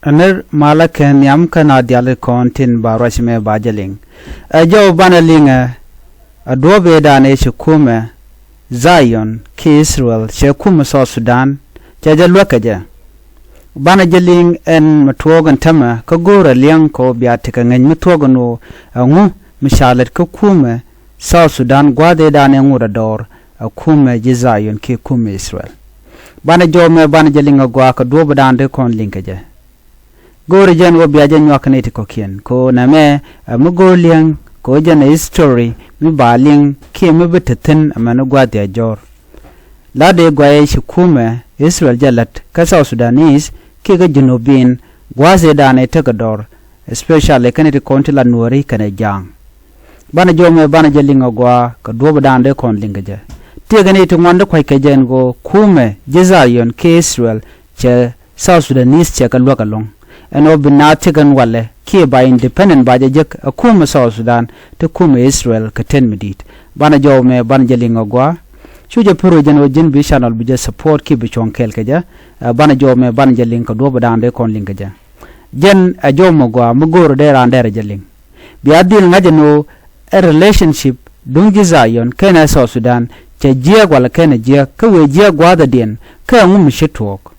Aner malaken yam kana dial kontin barashme bajaling. Ajo banalinga adobe dane shukume Zion ki Israel shekume so Sudan jaja lwakaja. Banajaling en matuogan tama kagora liang ko biatika ngany matuogan no ngu mishalet kukume so Sudan gwade dane ngura dor kume Zion ki kume Israel. Banajome banajalinga gwa ka dobe dande kon linkaja. Gore jan wo biaja nywakneti kokien ko name mugoliang ko jana history mi baling ki mi betetin amanu gwadi ajor lade gwaye shikume Israel jalat kasa Sudanese ki ga junubin gwaze dane tegador especially kaneti kontila nuari kane jang bana jome bana jalinga gwa ka dobo dande kon lingaja tegani to ngwanda kwai kajen go kume Zion ki Israel che South Sudanese che ka lokalong eno binatigan wale ki ba independent ba jek akuma South Sudan to kuma Israel ka 10 midit bana jome bana jalinga gwa chuje puro jeno jin bi channel bi support ki bi chonkel kaja bana jome bana jalinga do badande kon linga ja jen a jomo gwa mugoro de rande jaling bi adil ngajeno a relationship dungi Zion kana South Sudan che jia wala kana jia ka we jia gwa da den ka ngum shitok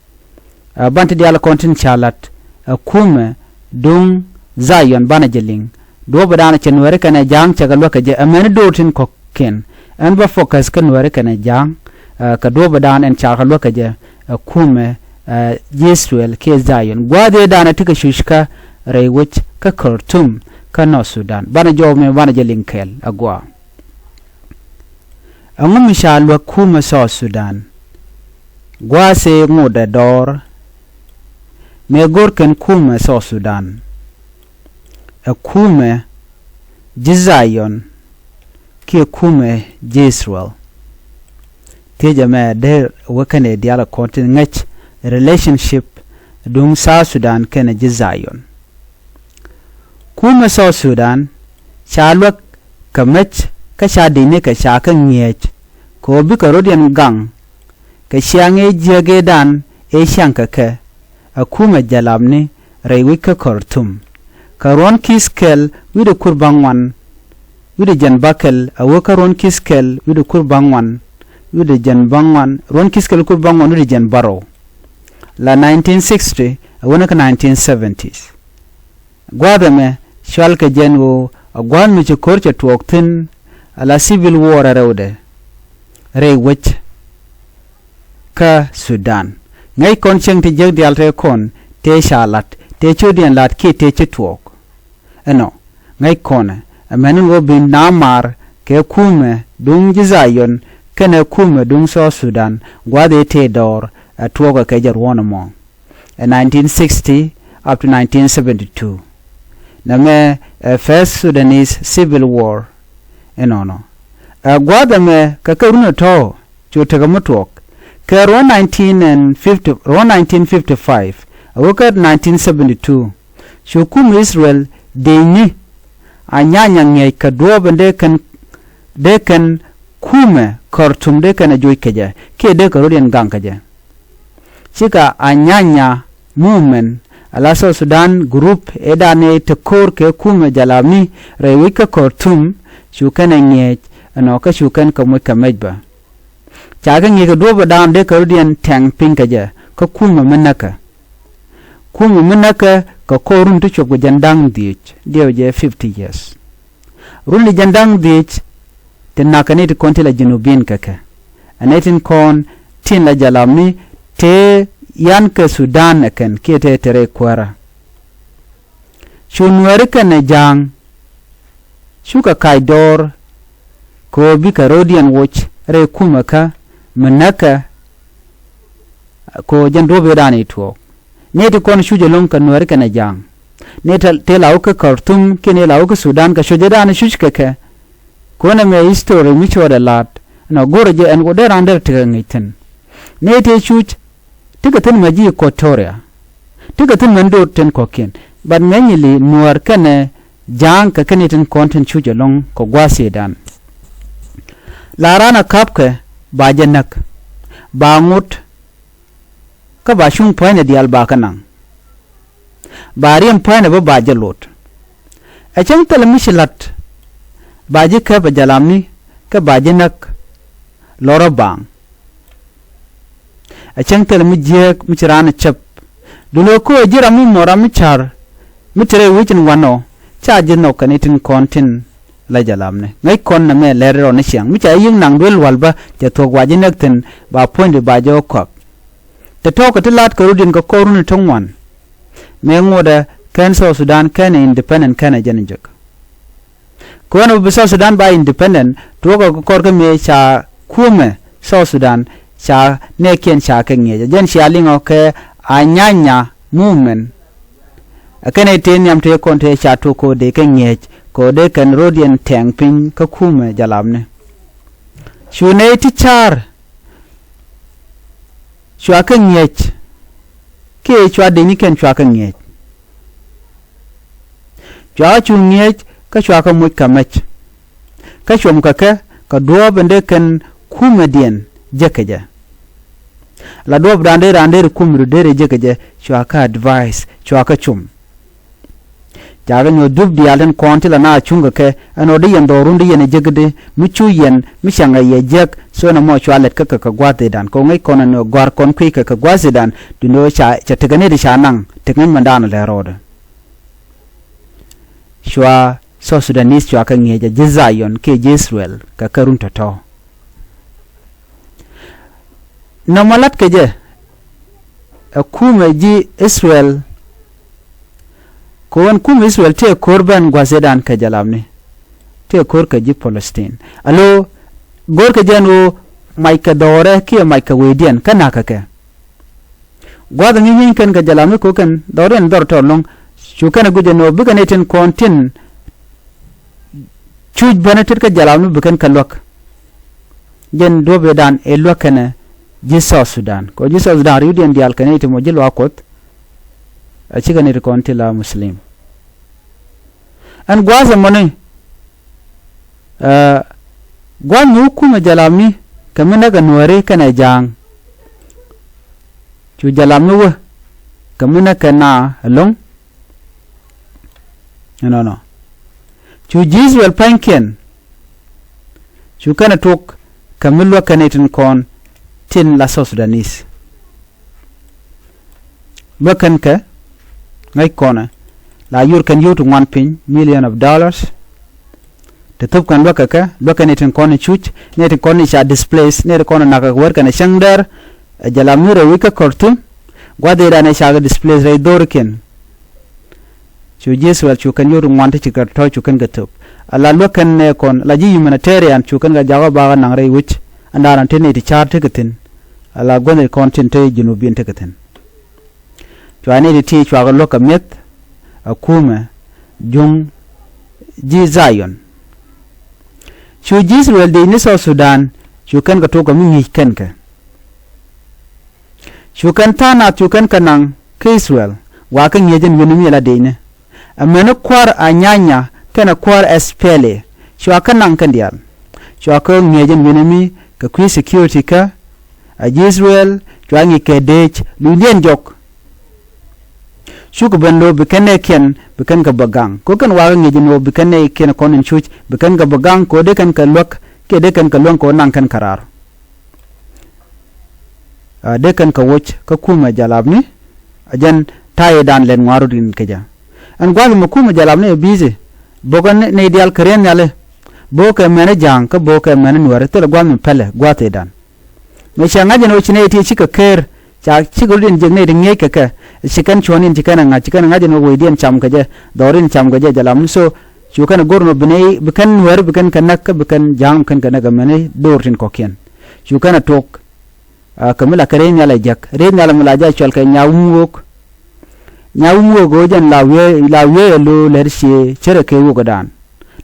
banta diala kontin chalat kume dung Zion bana jaling do badana chen were kana jang chagal waka je amen do tin kokken an ba focus kan were kana jang ka do badana en chagal waka je kume Israel ke Zion gwade dana tika shushka rewich ka Khartoum ka no Sudan bana jome bana jaling kel agwa angum shalwa kume so Sudan gwa se ngoda dor me gorken kume so Sudan a kume Zion ki kume Israel teja me der wakane diala kontin ngach relationship dung South Sudan kene Zion kume so Sudan chalwak kamach ka shadine ka shaka ngech ko bi ka rodian gang ka shange jege dan e shanka ka akuma jalamni reywika Khartoum karon kiskel wido kurbangwan wido janbakel awoka ron kiskel wido kurbangwan wido janbangwan ron kiskel kurbangwan wido janbaro la 1960 awona ka 1970s gwadame shalka jenwo agwan mi korcha tuoktin ala civil war arode reywich ka Sudan ngay kon cheng ti jeg dialte kon te shalat te chodian lat ki te chituok eno ngay kon amenu wo bin namar ke kume dung Zion kene kume dung so Sudan gwade te dor atuoga ke jarwona mo 1960 up to 1972 name first Sudanese civil war eno gwade me kakaruna to chotagamutok Kero 1955 awoka 1972 shukum Israel deni anyanya ngey ka dobende kan kume Khartoum de kan joy keja ke de karodian gang keja chika anyanya movement ala South Sudan group edane tekor ke kume jalami rewika Khartoum shukan ngey anoka shukan kamwe kamejba chaga ngi do badam de karodian tang pinkaja ka kuma manaka ka korun to chogo jandang dich je 50 years ruli jandang dich tenakane to kontela jinubin kaka anetin kon tin la jalamni te yan ka Sudan akan kete tere kwara chunware kana jang shuka kaidor ko bi karodian watch re kuma ka manaka ko jandobe dani to neti kon shuje lon kan nuar kana jang neta te lauka Khartoum kene lauka Sudan ka shuje dani shushka ka kona me history mi choda lat na goroje en go der ander tiga ngiten neti shuj tiga tin maji Equatoria tiga tin mando ten kokin bad menyili nuar kana jang ka kanitin content shuje lon ko gwase dan larana kapke ba janak ba ngut ka ba shung point dial ba kanang bariam pane ba bajalot a chang tel mishilat baji ka ba jalamni ka baji nak lora bang a chang tel mi jek mi chirana chap dulo ko jira mu mora mi char mi tere wichin wano cha jinno kanitin kontin la jalamne ngai kon na me lero na siang mi cha yin nang dwel walba ja to waji nak ten ba point ba jo kok te to ko tilat ko rudin ko korun tongwan me ngoda kan so Sudan kan independent kan janjak ko no bi so Sudan ba independent to ko kor ko me cha kume so Sudan cha ne ken cha ka nge jen sha lingo ke anyanya movement akane ten yam te kon te cha to ko de ka nge ko de kan rodian tang pin ka kume jalamne shune ti char chwa ka nge ke chwa de ni ken chwa ka nge chwa chu nge ka chwa ka mu ka mach ka chom ka ka do bende kan kume dien jekeje la do rande kumru dere jekeje chwa ka advice chwa ka chum jaga no dub dialen konti la na chunga ke anodi yendo rundi yene jegde muchu yen mishanga ye jek so na mo chwalet ka gwate dan ko ngai kono no gwar kon kwi ka gwase dan duno cha tegane di shanang tegan mandana le roda shwa so Sudanese chwa ka ngeja Dhaayɔn ke Israel ka karun to no malat ke je akume ji Israel ko kum Israel te korban gwasedan ka jalamne te kor ka ji Palestine alo gor ka janu mai ka dore ke mai ka wedian kana ka ke gwada ni kan ka jalamne ko kan dore ndor to long chu kana guje no bugane ten kontin chuj banatir ka jalamne bukan kalwak jen dobe dan e lokana ji Sudan ko ji Sudan riudian dial kanete mo jilo akot a chiga ni konti la muslim an gwaza mone gwan yu kuma jalami kamina ga nuware kana jang chu jalami wa kamina kana long no chu jizwel panken chu kana tok kamilwa kanetin kon tin la Sudanese bakan ka ngai kona la yur kan yutu $1 million te tup kan baka netin kona chuch netin kona cha displace netin kona naka wer kan shangdar jalamura wika kortum gwade da ne cha displace rai dorken chu jeswel chu kan yuru ngwante chi karto chu kan gatup ala lokan ne kon la ji humanitarian chu kan ga jaga ba nang rai wich andaran tene ti char tegatin ala gone content te junubin tegatin chwane di ti chwa loka met akume jung ji Dhaayɔn chu Israel de ni so Sudan chu kan ga to ga mi kan ka chu kan ta na chu kan kanang ke Israel wa kan yejen mi la de ne amena kwar anyanya kana kwar espele chu kan nan kan dial chu kan yejen mi ka kwi security ka a Israel chwangi ke dech lulien jok shuku bendo bikane ken bikan ka bagang ko kan wa ngi jino bikane ken konin chuch bikan ka bagang ko de kan lok ke de kan lon ko nan kan karar de kan ka woch ka kuma jalabni ajan taye dan len waru din keja an gwa mu kuma jalabni bize bogan ne dial karen yale bo ka mena jang ka bo ka mena nuare to gwa mu pele gwa te dan me shanga jeno chine ti chika ker cha chigulin jengne ringe ka chikan chonin chikana nga jeno wedian cham ka je dorin cham ka je jalam so chukan gorno bne bikan wer bikan kanak bikan jang kan kana ga mene dorin kokien chukan tok kamila karen yala jak ren yala mulaja chal ka nyawuk go jan lawe lo lershi chere ke wo godan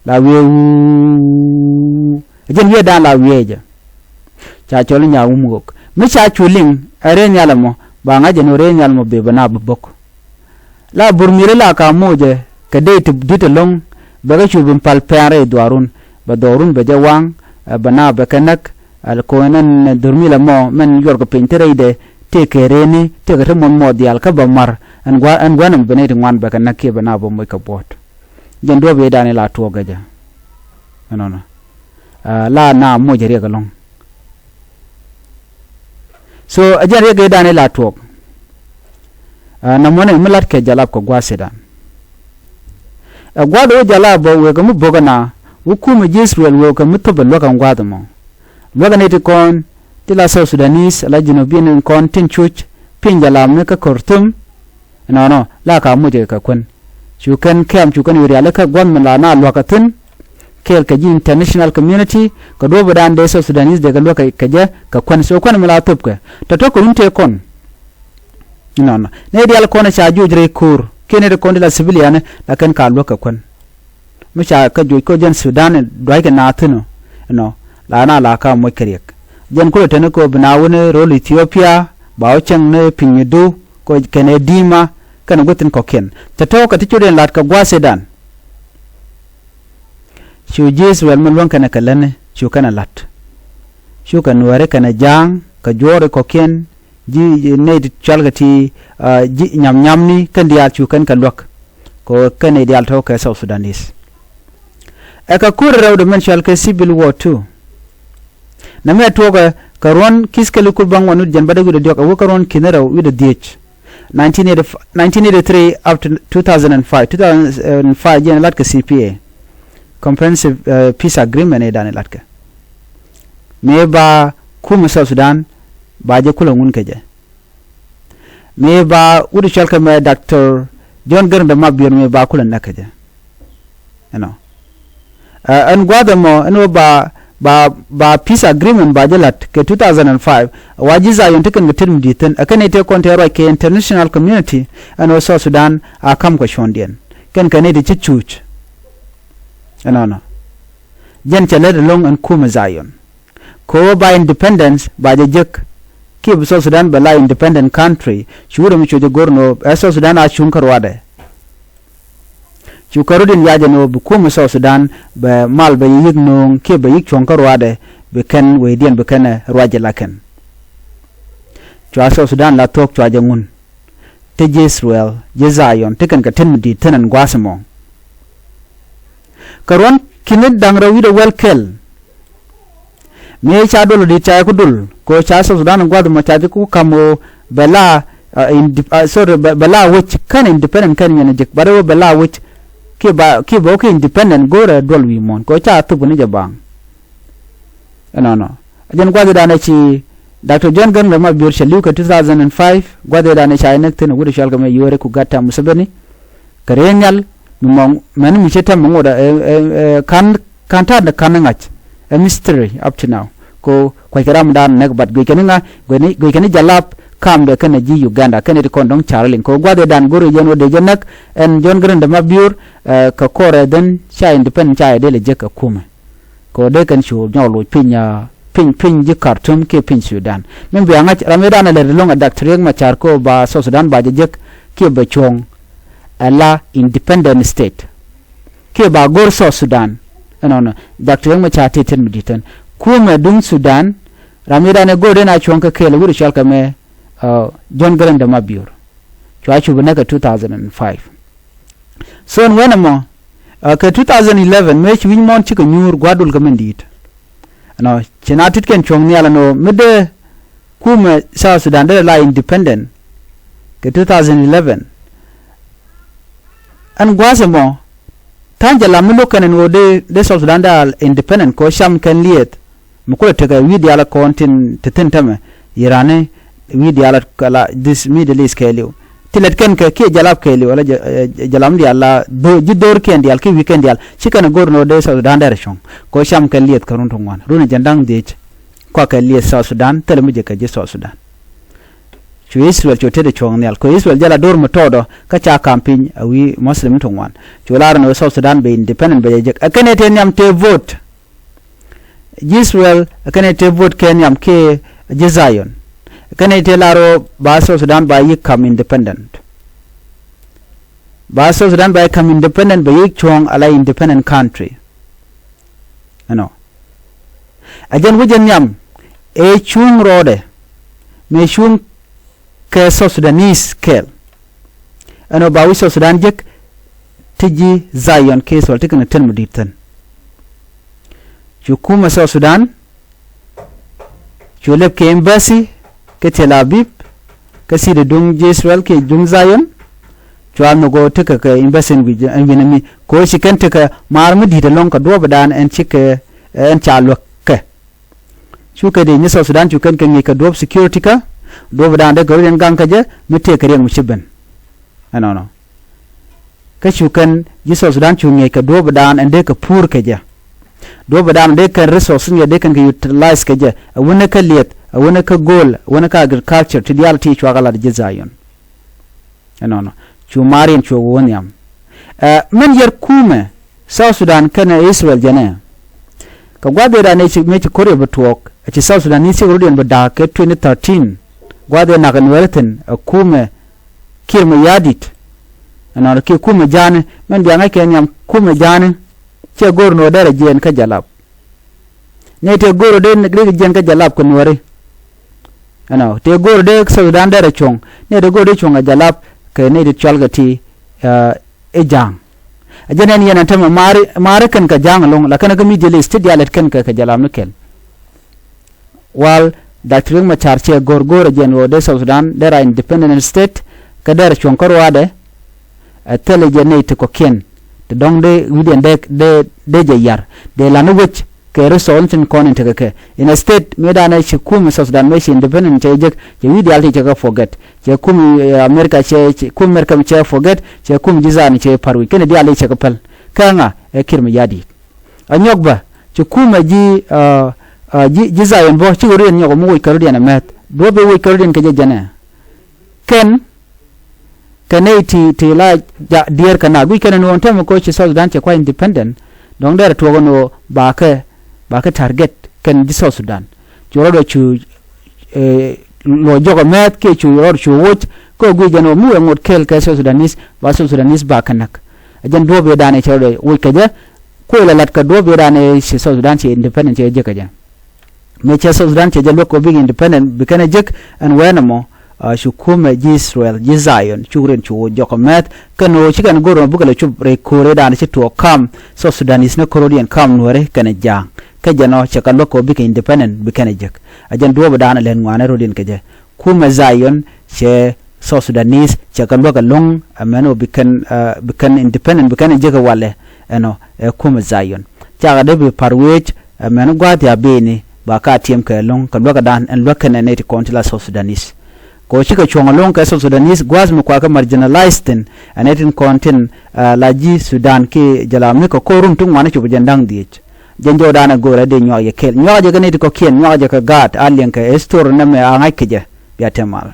lawe jen ye dan lawe je cha chol nyawuk mi cha chuling ren yala mo ba nga jeno ren yala mo be bana bok la burmire la ka moje ka de dit long ba ga chubin pal pare dwarun ba dorun be jawang bana ba kanak al konan durmi la mo men yor ko pintere de te kereni te ga mon modial ka bamar an gwanam bene de ngwan ba kan nakke bana bo moy ka bot jen do be dane la to gaja no la na mo jere ga long so ajare ga dane la to na mone mulat ke jalab ko gwaseda gwado jalabo we ga mu bogana hukuma Israel we ga mutoba lokan gwadamo logane te kon tila South Sudanese la jinobin kon tin chuch pin jalam ne ka kortum no la ka mu je ka kun chukan kem chukan yuri ala ka gwan la na lokatun kel ka ji international community ka do bodan de South Sudanese de ga lokai ka je ka kun so kun mala top ka to ko unte kon no ne di al kon cha jujre kur kene de kon la civilian la kan ka loka kun mu cha ka ju ko jen Sudan do ga na tuno no la na la ka mo kriek jen ko tane ko binawune rol Ethiopia ba ochang ne pinyedo ko kene dima kan gotin ko ken tato ka tichuren lat ka gwasedan shu Israel mun wan kana kalane shu kana lat shu kan ware kana jang ka jore ko ken ji ne di chalgati ji nyam ni kan dia shu kan ka lok ko kan ideal to ka South Sudanese aka kurra do men shal ka civil war too na me toga karon kiskelu kulbang wanu jan badagu de dioka wo karon kinera with the DH 1983 up to 2005 jan latka CPA comprehensive peace agreement e dan latka me ba kuma South Sudan ba je kula ngun keje me ba udu chalka me Dr. John Garnda mabir me ba kula nakaje an gwadamo eno ba peace agreement ba jalat ke 2005 wajiza yon teken getin diten akane te kontero ke international community and also Sudan akam ko shondien ken kane de chichuch no jen chale long an kuma zayon ko ba independence ba jek ke so Sudan ba la independent country shuru mi choje gorno so Sudan a chunkar wade chukarudin yaje no bukum so Sudan ba mal ba yigno ke ba yik chonkar wade be ken we dien be ken rwaje laken chwa so Sudan la tok chwa jangun te Israel jezayon te kan ka tin di tanan gwasamo karon kinid dangra wi do welkel me cha dolo di cha kudul ko cha so Sudan gwadu ma cha ku kamo bala bala which kan independent kan yana jik baro bala which ke ba ke independent gore dol wi mon ko cha tu bune jabang no ajen gwadu da na ci Dr. John Garnda ma biur shaliu ka 2005 gwadu da na cha nek tin gudu shal ga me yore ku gatta musabani karenyal mong man mi cheta mongo da kan ta da kanangach a mystery up to now ko kiram dan nek bat go keni jalap kam de kana ji Uganda kana de kondong charling ko gwade dan goro yeno de jenak en John Garnda mabiur ka kore den cha independent cha de le je ka kuma ko de kan shu nyolo pinya pin ji Khartoum ke pin Sudan men bi anga ramedan le longa Dr. Yang machar ko ba so Sudan ba je ke ba chong ala independent state ke ba gor so Sudan no Dr. Yang machar teten miditan kuma dun Sudan ramedan go de na chong ka ke le wuri shal ka me John Garnda mabiur chwa chu bana ka 2005 so when mo ka 2011 me chi win mon chi ko nyur gwadul ka mendit no china titken chong ni ala no mede kuma South Sudan de la independent ka 2011 an gwasemo tanja la mulo kan no de South Sudan da independent ko sham kan liet mu ko te ga widi ala kontin tetentame irane widi ala kala this middle east kelio tilet ken ke jalap kelio wala jalam di ala do jidor ken di al ki weekend di al chikana gorno de South Sudan direction ko sham kan liet karun tongwan runa jandang de ko ka liet South Sudan tele mu je ka je South Sudan chu Israel chu tede chong ne al ko Israel jala dor mo todo ka cha campaign awi muslim tongwan chu lar no South Sudan be independent be je akane te nyam te vote Israel akane te vote ken yam ke jezayon kane te laro ba South Sudan ba yik kam independent ba South Sudan ba kam independent ba yik chong ala independent country no ajen wujen nyam e chung rode me chung ke South Sudanese kel ano ba wi South Sudan jek tiji dhaayɔn case wal tikana ten muditan hukuma South Sudan chulep ke embassy ke Tel Aviv ke sida dung Israel ke dung dhaayɔn chuan no go tika ke embassy binami ko shikan tika mar mudi da long ka do badan en chike en chalo ke chuke de ni South Sudan chukan ke ka do security ka do badan de goren gang ka je mute kare mu shiben no ka chukan ji South Sudan chu ka do badan en de ka pur ke je do badan de kan resource ne de kan utilize ke je wona ka liet wona ka goal wona ka agriculture to reality chu agala de dhaayɔn no chu marin chu wonyam men yer kume South Sudan kana Israel jana ka gwade da ne me ci kore batuok ci South Sudan ni ci rodin bada ke 2013 gwade na kan welten kume kirma yadit ana ke kume jane men biya ngake nyam kume jane ce gorno dara jen ka jalab ne te goro de ne grege jen ka jalab ko nore ana te goro de South Sudan dara chong ne de goro de chong jalab ke ne de chalgati jang ajanen yana tama mari kan ka jang long la kana ga mi jele stadialet kan ka jalam nukel wal datring ma charche gorgor jen wo de South Sudan dera independent state ka der chonkor wade atele jene te ko ken de dong de widen de je yar de la no wech ke resolution kon inte ke in a state medana chi kum South Sudan me independent che je je widi che ka forget che kum America che kum America che forget che kum jizani che parwi ken di ale che ka pel kanga e kirmi yadi anyogba che kum ji dhaayɔn bo chi goren nyogo mo karodian met do be wo karodian ke je jana ken kaneti la dier kana gui kana no tem ko chi South Sudan che kwa independent dong der to gono ba ke target ken di South Sudan joro do chu lo jogo met ke chu yor chu wot ko gui jano mu ngot kel ke South Sudanese ba South Sudanese ba kanak ajan do be dane choro wo ke je ko la lat ka do be dane chi South Sudan che independent che je ka ja me che South Sudan che je lo ko big independent bi kana jek an wenamo shukuma Israel dhaayɔn churen chu jokomet kano chikan goro bugale chu re kore dan chi to kam South Sudanese na Korodian kam nuere kana jang ka jano chaka loko bika independent bikana jek ajan do badana len ngwana rodin keje kuma dhaayɔn che South Sudanese chaka loka long ameno bikan independent bikana jeka wale eno kuma dhaayɔn chaka de bi parwech ameno gwati abeni baka tiem ka long ka loka dan en loka ne ne kontila South Sudanese ko chika chongalong ka South Sudanese gwaz mu kwa ka marginalized anetin content laji Sudan ke jalamni ko korum tung wana chubu jandang diech janjo dana gora de nyoya kel nyoya ga ne ko kien nyoya ka gat alien ka estor na me angai keje biatemal